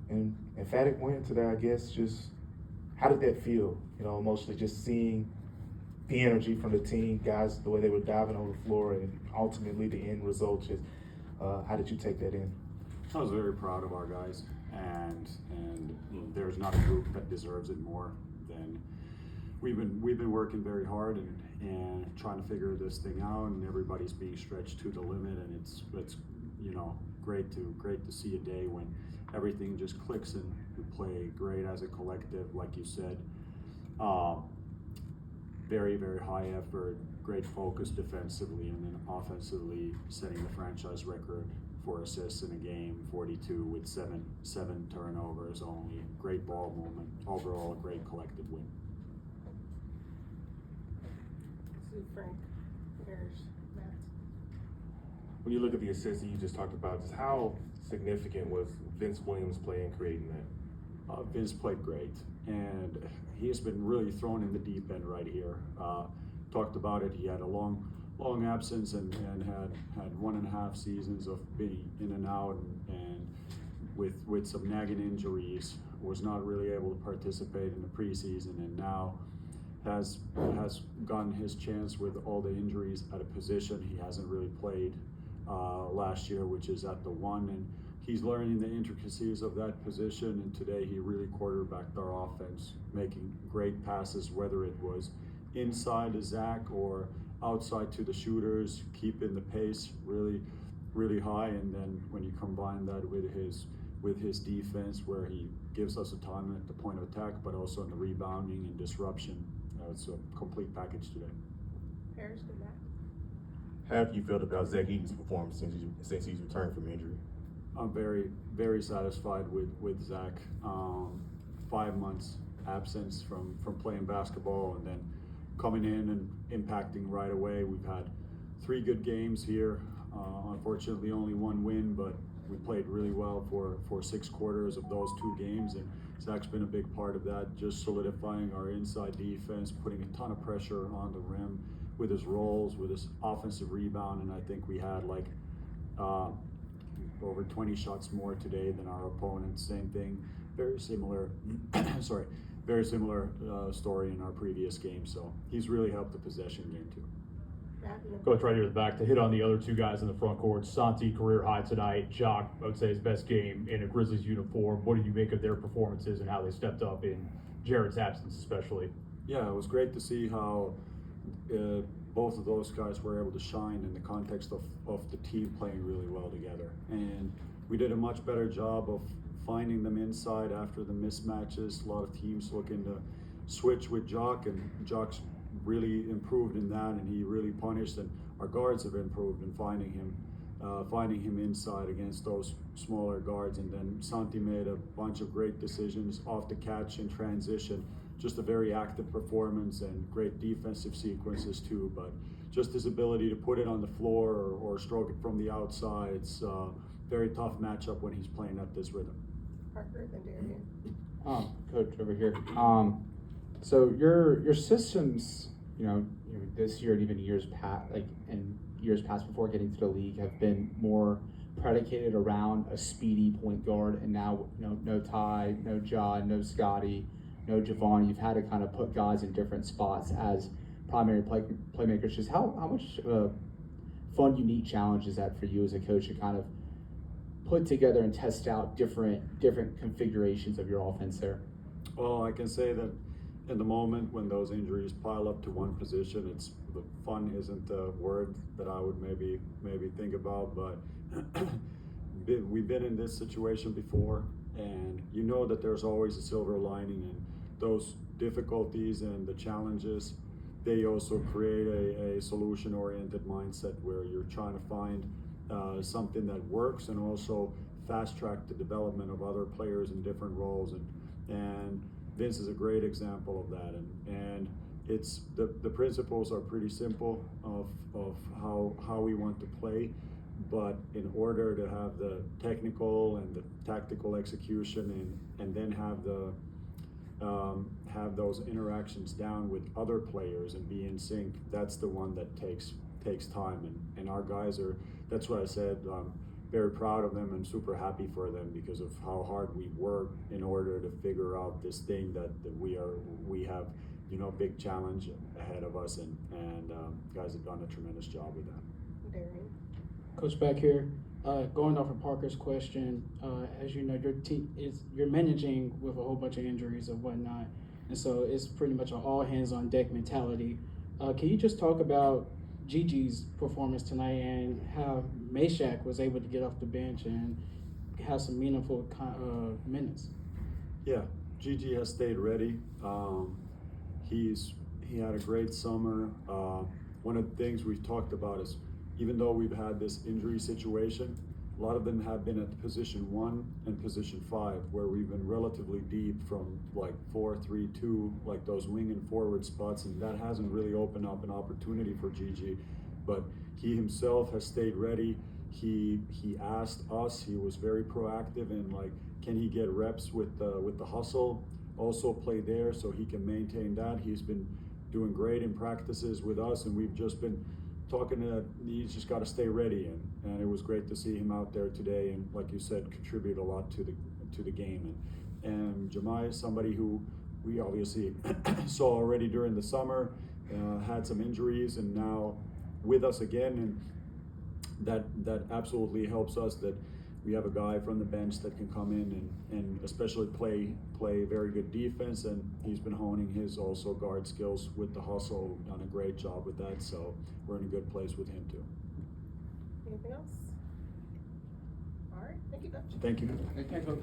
an emphatic win today, I guess. Just how did that feel? Emotionally, just seeing the energy from the team, guys, the way they were diving on the floor, and ultimately the end result. Just how did you take that in? I was very proud of our guys, and there's not a group that deserves it more than we've been working very hard and trying to figure this thing out, and everybody's being stretched to the limit, and it's great to see a day when everything just clicks and we play great as a collective, like you said. Very, very high effort, great focus defensively, and then offensively setting the franchise record for assists in a game, 42 with seven turnovers only. Great ball movement. Overall, a great collective win. Frank, Harris, Matt. When you look at the assists that you just talked about, just how significant was Vince Williams' play in creating that? Vince played great, and he has been really thrown in the deep end right here. Talked about it. He had a long absence and had 1.5 seasons of being in and out, and with some nagging injuries, was not really able to participate in the preseason, and now has gotten his chance with all the injuries at a position he hasn't really played last year, which is at the 1, and he's learning the intricacies of that position, and today he really quarterbacked our offense, making great passes, whether it was inside to Zach or outside to the shooters, keeping the pace really, really high. And then when you combine that with his defense, where he gives us a time at the point of attack, but also in the rebounding and disruption, it's a complete package today. Harris, good night. How have you felt about Zach Eaton's performance since he's returned from injury? I'm very, very satisfied with Zach. 5 months absence from playing basketball, and then coming in and impacting right away. We've had 3 good games here. Unfortunately, only 1 win, but we played really well for 6 quarters of those 2 games, and Zach's been a big part of that, just solidifying our inside defense, putting a ton of pressure on the rim with his rolls, with his offensive rebound, and I think we had over 20 shots more today than our opponent. Same thing, very similar story in our previous game. So he's really helped the possession game too. Coach, right here at the back, to hit on the other 2 guys in the front court. Santi, career high tonight. Jock, I would say his best game in a Grizzlies uniform. What do you make of their performances and how they stepped up in Jared's absence especially? Yeah, it was great to see how both of those guys were able to shine in the context of the team playing really well together. And we did a much better job of finding them inside after the mismatches. A lot of teams looking to switch with Jock, and Jock's really improved in that, and he really punished, and our guards have improved in finding him inside against those smaller guards. And then Santi made a bunch of great decisions off the catch and transition. Just a very active performance and great defensive sequences too, but just his ability to put it on the floor or stroke it from the outside, it's a very tough matchup when he's playing at this rhythm. Parker, then Darian. Coach over here. So your systems, this year and even years past, and years past before getting to the league, have been more predicated around a speedy point guard, and now no Ty, no John, no Scotty, no Javon. You've had to kind of put guys in different spots as primary playmakers. Just how much of a fun, unique challenge is that for you as a coach to kind of put together and test out different configurations of your offense there? Well, I can say that in the moment when those injuries pile up to one position, it's the fun isn't a word that I would maybe think about, but we've been in this situation before, and that there's always a silver lining, and those difficulties and the challenges, they also create a solution-oriented mindset where you're trying to find something that works, and also fast-track the development of other players in different roles, and Vince is a great example of that, and it's the principles are pretty simple of how we want to play, but in order to have the technical and the tactical execution and then have those interactions down with other players and be in sync, that's the one that takes time, and our guys are, that's what I said, very proud of them and super happy for them because of how hard we worked in order to figure out this thing that we have, you know, big challenge ahead of us, and guys have done a tremendous job with that. Darian. Coach, back here, going off of Parker's question, as you know, your team you're managing with a whole bunch of injuries and whatnot, and so it's pretty much an all hands on deck mentality. Can you just talk about Gigi's performance tonight and how Meshack was able to get off the bench and have some meaningful minutes? Yeah, Gigi has stayed ready. He had a great summer. One of the things we've talked about is, even though we've had this injury situation, a lot of them have been at position 1 and position 5, where we've been relatively deep from like 4, 3, 2, like those wing and forward spots, and that hasn't really opened up an opportunity for Gigi. But he himself has stayed ready. He asked us. He was very proactive in like, can he get reps with the hustle? Also play there so he can maintain that. He's been doing great in practices with us, and we've just been talking to, he's just got to stay ready, and it was great to see him out there today, and like you said, contribute a lot to the game. And Jemai is somebody who we obviously saw already during the summer, had some injuries, and now with us again, and that absolutely helps us that we have a guy from the bench that can come in and especially play very good defense, and he's been honing his also guard skills with the hustle, done a great job with that, so we're in a good place with him too. Anything else? All right, thank you, Coach. Thank you. Thank you, Coach.